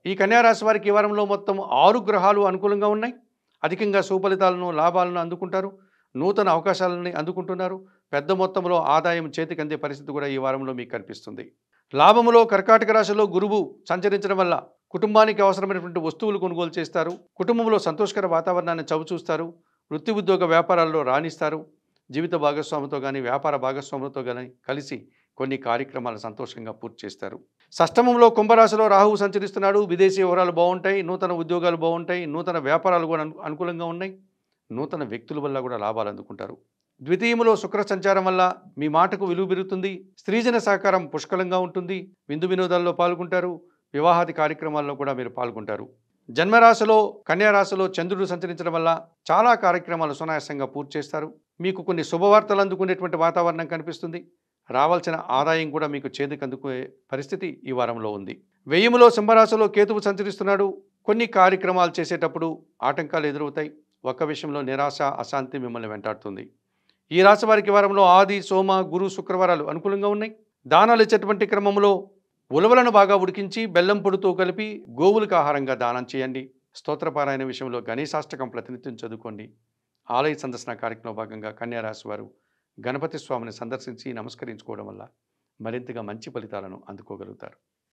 ఈ కన్యా రాశి వారికి ఈ వారంలో మొత్తం 6 గ్రహాలు అనుకూలంగా ఉన్నాయి. అధికంగా సుఫలితాలను, లాభాలను అందుకుంటారు. నూతన అవకాశాలని అందుకుంటున్నారు. పెద్ద మొత్తంలో ఆదాయం చేతికి అందే పరిస్థితి కూడా ఈ వారంలో మీకు కనిపిస్తుంది. లాభములో కర్కాటక రాశిలో గురువు సంచరించడం వల్ల కుటుంబానికి అవసరమైనటువంటి వస్తువులు కొనుగోలు చేస్తారు. కుటుంబంలో సంతోషకర వాతావరణాన్ని చవిచూస్తారు. వృత్తి ఉద్యోగ వ్యాపారాల్లో రాణిస్తారు. జీవిత భాగస్వామితో కానీ, వ్యాపార భాగస్వాములతో కానీ కలిసి కొన్ని కార్యక్రమాలు సంతోషంగా పూర్తి చేస్తారు. షష్టమంలో కుంభరాశిలో రాహువు సంచరిస్తున్నాడు. విదేశీ వివరాలు బాగుంటాయి. నూతన ఉద్యోగాలు బాగుంటాయి. నూతన వ్యాపారాలు కూడా అనుకూలంగా ఉన్నాయి. నూతన వ్యక్తుల వల్ల కూడా లాభాలు అందుకుంటారు. ద్వితీయములో శుక్ర సంచారం వల్ల మీ మాటకు విలువ పెరుగుతుంది. స్త్రీజన సహకారం పుష్కలంగా ఉంటుంది. విందు వినోదాల్లో పాల్గొంటారు. వివాహాది కార్యక్రమాల్లో కూడా మీరు పాల్గొంటారు. జన్మరాశిలో కన్యారాశిలో చంద్రుడు సంచరించడం వల్ల చాలా కార్యక్రమాలు సునాయాసంగా పూర్తి చేస్తారు. మీకు కొన్ని శుభవార్తలు అందుకునేటువంటి వాతావరణం కనిపిస్తుంది. రావాల్సిన ఆదాయం కూడా మీకు చేతికి అందుకునే పరిస్థితి ఈ వారంలో ఉంది. వ్యయములో సింహరాశిలో కేతువు సంచరిస్తున్నాడు. కొన్ని కార్యక్రమాలు చేసేటప్పుడు ఆటంకాలు ఎదురవుతాయి. ఒక్క విషయంలో నిరాశ, అశాంతి మిమ్మల్ని వెంటాడుతుంది. ఈ రాశి వారికి వారంలో ఆది, సోమ, గురు, శుక్రవారాలు అనుకూలంగా ఉన్నాయి. దానాలు ఇచ్చేటువంటి క్రమంలో ఉలవలను బాగా ఉడికించి బెల్లం పొడితో కలిపి గోవులకు ఆహారంగా దానం చేయండి. స్తోత్రపారాయణ విషయంలో గణేశాష్టకం ప్రతినిత్యం చదువుకోండి. ఆలయ సందర్శన కార్యక్రమంలో భాగంగా కన్యారాశి వారు గణపతి స్వామిని సందర్శించి నమస్కరించుకోవడం వల్ల మరింతగా మంచి ఫలితాలను అందుకోగలుగుతారు.